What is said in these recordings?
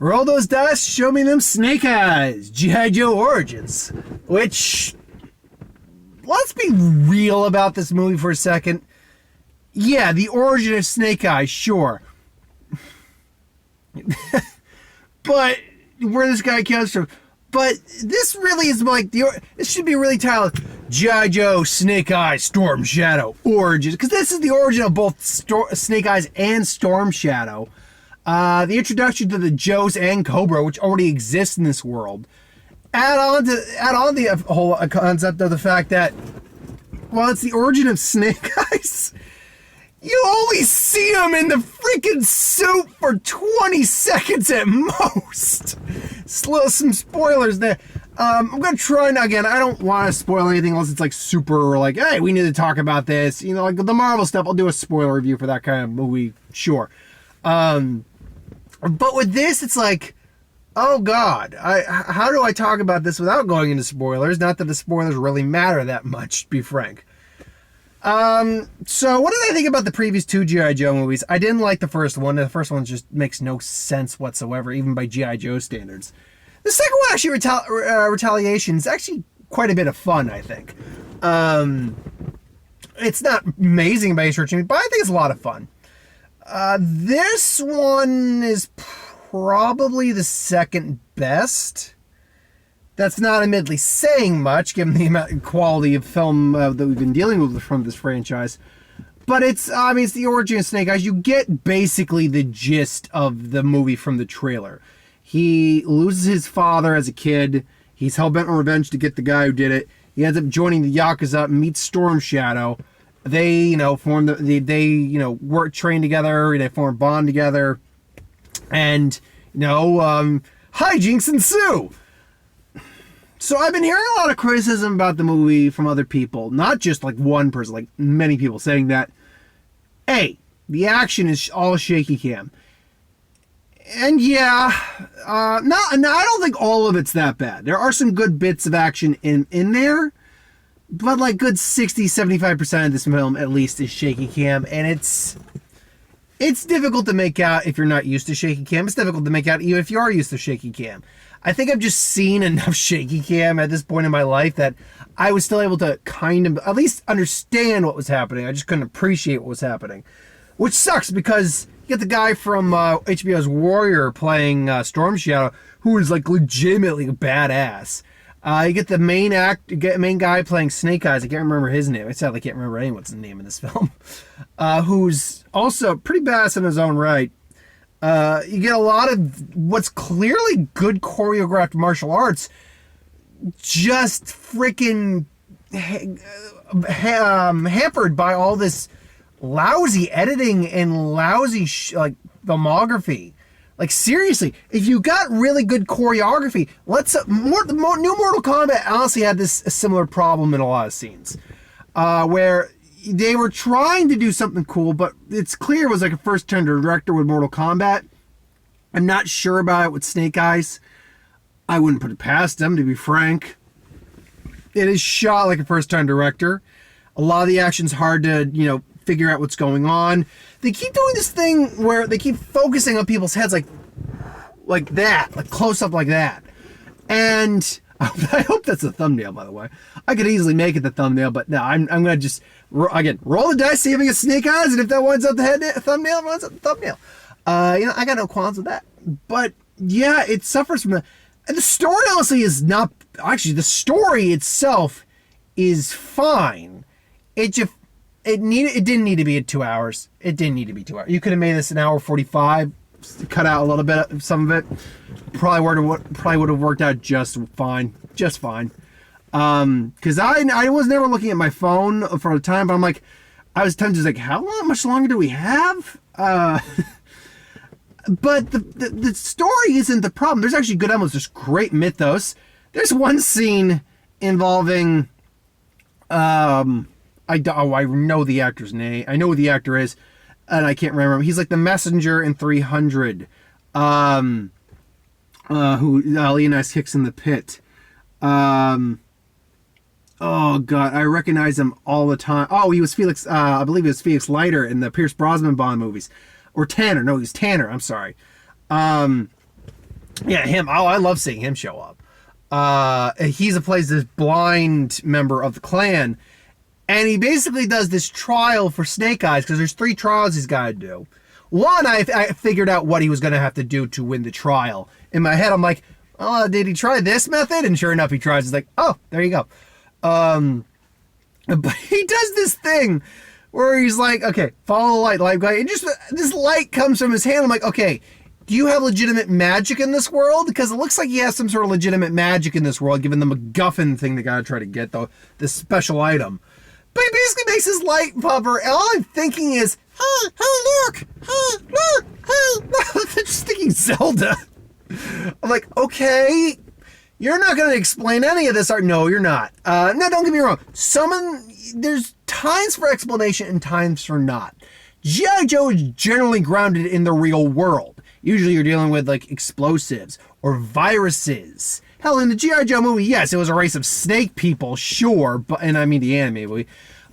roll those dice, show me them snake eyes. G.I. Joe Origins. Which, let's be real about this movie for a second. Yeah, the origin of Snake Eyes, sure. But where this guy comes from. But this really is like, this should be really titled G.I. Joe, Snake Eyes, Storm Shadow Origins. Because this is the origin of both Snake Eyes and Storm Shadow. The introduction to the Joes and Cobra, which already exists in this world. Add on the whole concept of the fact that, well, it's the origin of Snake Eyes. You only see him in the freaking suit for 20 seconds at most. Some spoilers there. I'm going to try, again, I don't want to spoil anything unless it's like super, like, hey, we need to talk about this. You know, like the Marvel stuff, I'll do a spoiler review for that kind of movie, sure. But with this, it's like, oh God, how do I talk about this without going into spoilers? Not that the spoilers really matter that much, to be frank. So what did I think about the previous two G.I. Joe movies? I didn't like the first one. The first one just makes no sense whatsoever, even by G.I. Joe standards. The second one, actually, Retaliation, is actually quite a bit of fun, I think. It's not amazing by any stretch, but I think it's a lot of fun. This one is probably the second best. That's not admittedly saying much, given the amount of quality of film that we've been dealing with from this franchise. But it's the origin of Snake Eyes. You get basically the gist of the movie from the trailer. He loses his father as a kid. He's hell-bent on revenge to get the guy who did it. He ends up joining the Yakuza, meets Storm Shadow. They, form train together. They form a bond together. And, hijinks ensue. So I've been hearing a lot of criticism about the movie from other people, not just like one person, like many people saying that, hey, the action is all shaky cam. And yeah, I don't think all of it's that bad. There are some good bits of action in there, but like good 60-75% of this film at least is shaky cam, and it's difficult to make out if you're not used to shaky cam. It's difficult to make out even if you are used to shaky cam. I think I've just seen enough shaky cam at this point in my life that I was still able to kind of at least understand what was happening. I just couldn't appreciate what was happening. Which sucks because you get the guy from HBO's Warrior playing Storm Shadow, who is like legitimately a badass. You get the main guy playing Snake Eyes. I can't remember his name. I sadly can't remember anyone's name in this film. Who's also pretty badass in his own right. You get a lot of what's clearly good choreographed martial arts just freaking hampered by all this lousy editing and lousy filmography. Like seriously, if you got really good choreography, New Mortal Kombat honestly had a similar problem in a lot of scenes, where they were trying to do something cool, but it's clear it was like a first-time director with Mortal Kombat. I'm not sure about it with Snake Eyes. I wouldn't put it past them, to be frank. It is shot like a first-time director. A lot of the action's hard to, figure out what's going on. They keep doing this thing where they keep focusing on people's heads like that, like close up like that. And I hope that's a thumbnail, by the way. I could easily make it the thumbnail, but no, I'm going to just, again, roll the dice, see if it gets Snake Eyes, and if that winds up the thumbnail, it winds up the thumbnail. I got no qualms with that. But, yeah, it suffers from and the story, honestly, is not, actually, the story itself is fine. It didn't need to be at 2 hours. It didn't need to be 2 hours. You could have made this an hour 45, cut out a little bit of some of it. Probably would have worked out just fine. Just fine. Because I was never looking at my phone for a time, but I was tempted to like, how much longer do we have? But the story isn't the problem. There's actually good elements. There's great mythos. There's one scene involving, I know the actor's name. I know who the actor is, and I can't remember him. He's like the messenger in 300. Who Leonidas kicks in the pit. Oh God, I recognize him all the time. Oh, he was Felix. I believe he was Felix Leiter in the Pierce Brosnan Bond movies, or Tanner. No, he's Tanner. I'm sorry. Yeah, him. Oh, I love seeing him show up. Plays this blind member of the clan, and he basically does this trial for Snake Eyes because there's 3 trials he's got to do. One, I figured out what he was going to have to do to win the trial. In my head, I'm like, oh, did he try this method? And sure enough, he tries. It's like, oh, there you go. But he does this thing where he's like, okay, follow the light guy. And just this light comes from his hand. I'm like, okay, do you have legitimate magic in this world? Because it looks like he has some sort of legitimate magic in this world, given the MacGuffin thing they gotta try to get, though, this special item. But he basically makes his light puffer, and all I'm thinking is, hey, look! I'm just thinking Zelda. I'm like, okay, you're not going to explain any of this art. No, you're not. No, don't get me wrong. There's times for explanation and times for not. G.I. Joe is generally grounded in the real world. Usually you're dealing with, like, explosives or viruses. Hell, in the G.I. Joe movie, yes, it was a race of snake people, sure, and I mean the anime movie.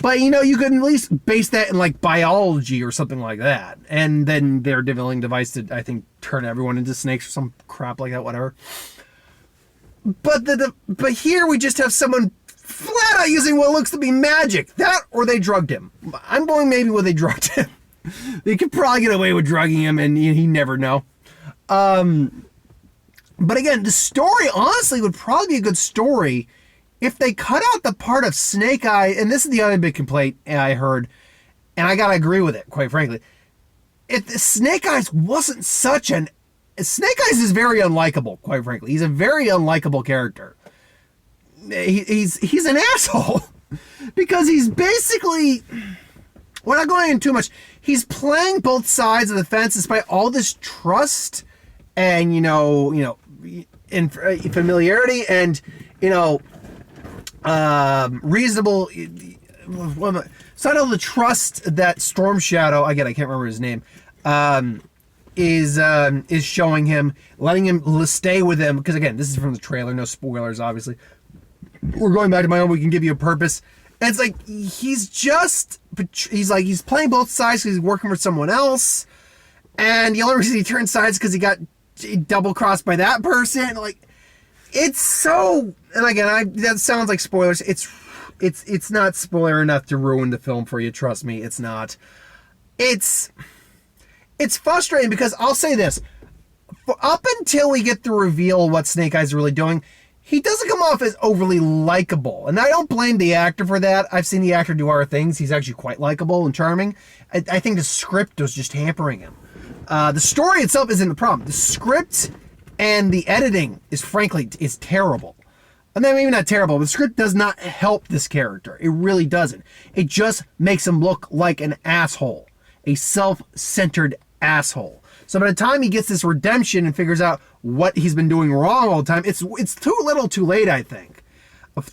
But, you could at least base that in, like, biology or something like that. And then they're developing a device to, I think, turn everyone into snakes or some crap like that, whatever. But here we just have someone flat out using what looks to be magic. That, or they drugged him. I'm going maybe where they drugged him. They could probably get away with drugging him, and he'd never know. But again, the story, honestly, would probably be a good story if they cut out the part of Snake Eye, and this is the other big complaint I heard, and I gotta agree with it, quite frankly. If Snake Eyes wasn't such an... Snake Eyes is very unlikable, quite frankly. He's a very unlikable character. He's an asshole. Because he's basically... We're not going into too much. He's playing both sides of the fence despite all this trust and, and familiarity and, reasonable... It's not all the trust that Storm Shadow, again, I can't remember his name, is showing him, letting him stay with him, because again, this is from the trailer, no spoilers, obviously. We're going back to my own, we can give you a purpose. And it's like, he's playing both sides because he's working for someone else, and the only reason he turned sides because he got double-crossed by that person. Like, it's so, and again, that sounds like spoilers. It's not spoiler enough to ruin the film for you, trust me, it's not. It's frustrating because I'll say this, up until we get the reveal of what Snake Eyes is really doing, he doesn't come off as overly likable. And I don't blame the actor for that. I've seen the actor do other things. He's actually quite likable and charming. I think the script was just hampering him. The story itself isn't the problem. The script and the editing is terrible. And then maybe not terrible, but the script does not help this character. It really doesn't. It just makes him look like an asshole. A self-centered asshole. So by the time he gets this redemption and figures out what he's been doing wrong all the time, it's too little too late, I think,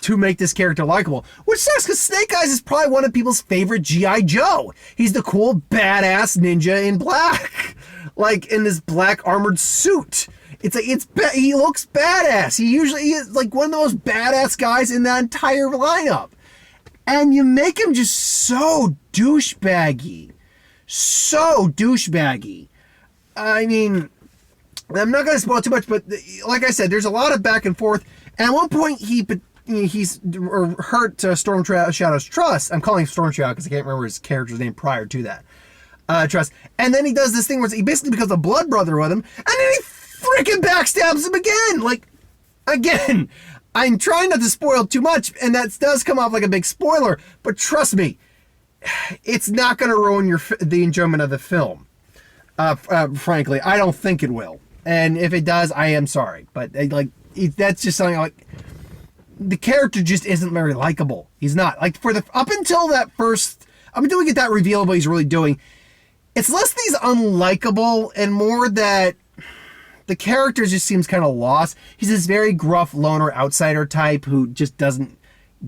to make this character likable. Which sucks because Snake Eyes is probably one of people's favorite G.I. Joe. He's the cool, badass ninja in black. Like, in this black armored suit. He looks badass. He is like one of the most badass guys in that entire lineup. And you make him just so douchebaggy. So douchebaggy. I mean, I'm not going to spoil too much, but like I said, there's a lot of back and forth. And at one point, he's hurt Storm Shadow's trust. I'm calling him Storm Shadow because I can't remember his character's name prior to that. Trust. And then he does this thing where he basically becomes a blood brother with him, and then he freaking backstabs him again. Like, again, I'm trying not to spoil too much, and that does come off like a big spoiler, but trust me, it's not going to ruin the enjoyment of the film. Frankly, I don't think it will. And if it does, I am sorry. But that's just something like the character just isn't very likable. He's not. Like up until we get that reveal of what he's really doing, it's less that he's unlikable and more that the character just seems kind of lost. He's this very gruff loner outsider type who just doesn't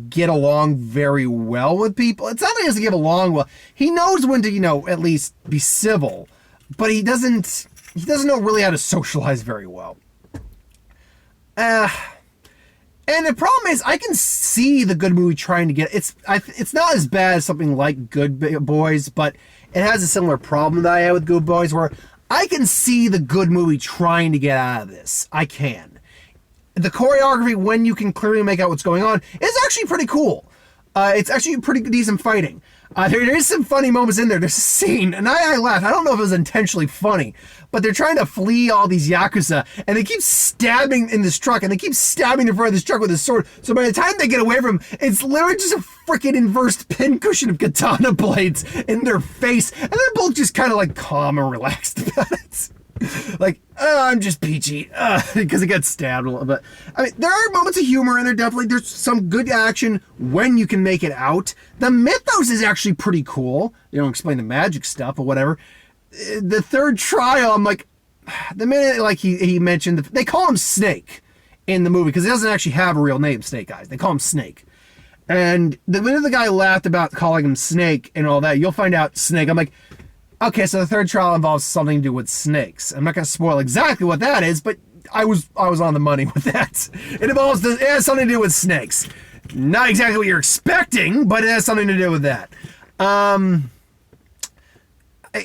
get along very well with people. It's not that he doesn't get along well. He knows when to, at least be civil. But he doesn't know really how to socialize very well. And the problem is, I can see the Good movie trying to get... It's not as bad as something like Good Boys, but it has a similar problem that I had with Good Boys, where I can see the good movie trying to get out of this. I can. The choreography, when you can clearly make out what's going on, is actually pretty cool. It's actually pretty decent fighting. There is some funny moments in there. There's a scene, and I laughed. I don't know if it was intentionally funny, but they're trying to flee all these Yakuza, and they keep stabbing in this truck, and they keep stabbing the front of this truck with a sword. So by the time they get away from him, it's literally just a freaking inverse pincushion of katana blades in their face, and they're both just kind of like calm and relaxed about it. Like, I'm just peachy, because it got stabbed a little bit. I mean, there are moments of humor, and there's some good action when you can make it out. The mythos is actually pretty cool. They don't explain the magic stuff or whatever. The third trial, I'm like, the minute like he mentioned, they call him Snake in the movie, because he doesn't actually have a real name, Snake Eyes. They call him Snake. And the minute the guy laughed about calling him Snake and all that, you'll find out Snake. I'm like, okay, so the third trial involves something to do with snakes. I'm not going to spoil exactly what that is, but I was on the money with that. It has something to do with snakes. Not exactly what you're expecting, but it has something to do with that.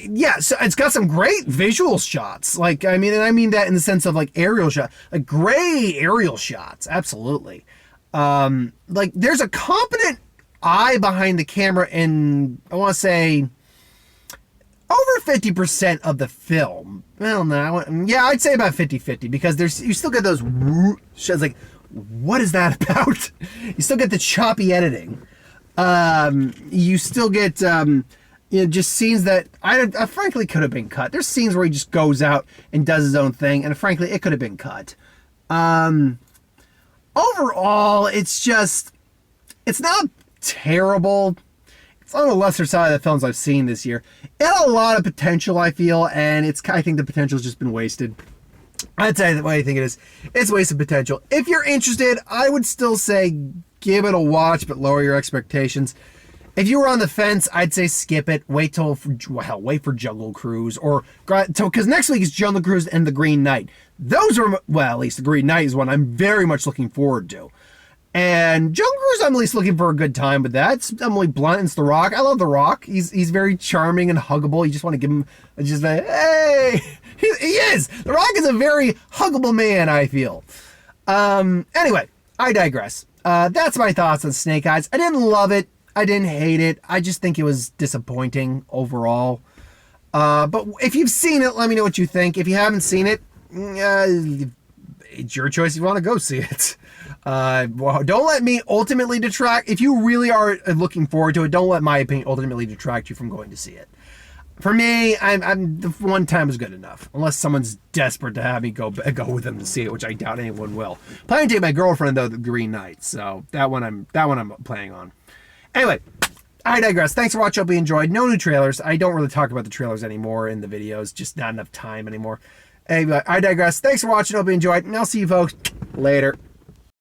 Yeah, so it's got some great visual shots. Like, I mean that in the sense of like aerial shot, like great aerial shots. Absolutely. Like there's a competent eye behind the camera in, I want to say, over 50% of the film. Well, no, yeah, I'd say about 50-50, because you still get those shots like, what is that about? You still get the choppy editing. You still get, just scenes that I frankly could have been cut. There's scenes where he just goes out and does his own thing, and frankly, it could have been cut. Overall, it's not terrible. It's on the lesser side of the films I've seen this year. It had a lot of potential, I feel, and I think the potential's just been wasted. I'd say the way I think it is, it's wasted potential. If you're interested, I would still say give it a watch, but lower your expectations. If you were on the fence, I'd say skip it. Wait for Jungle Cruise, because next week is Jungle Cruise and The Green Knight. Those are, well, at least The Green Knight is one I'm very much looking forward to. And Jungle Cruise, I'm at least looking for a good time with that. It's Emily Blunt, it's The Rock. I love The Rock. He's very charming and huggable. You just want to give him just a, hey! He is! The Rock is a very huggable man, I feel. Anyway, I digress. That's my thoughts on Snake Eyes. I didn't love it. I didn't hate it. I just think it was disappointing overall. But if you've seen it, let me know what you think. If you haven't seen it, it's your choice if you want to go see it. Well, don't let me ultimately detract. If you really are looking forward to it, don't let my opinion ultimately detract you from going to see it. For me, I'm the one time is good enough. Unless someone's desperate to have me go with them to see it, which I doubt anyone will. Planning to take my girlfriend though, The Green Knight. So that one I'm planning on. Anyway, I digress. Thanks for watching. Hope you enjoyed. No new trailers. I don't really talk about the trailers anymore in the videos. Just not enough time anymore. Anyway, I digress. Thanks for watching. Hope you enjoyed. And I'll see you folks later.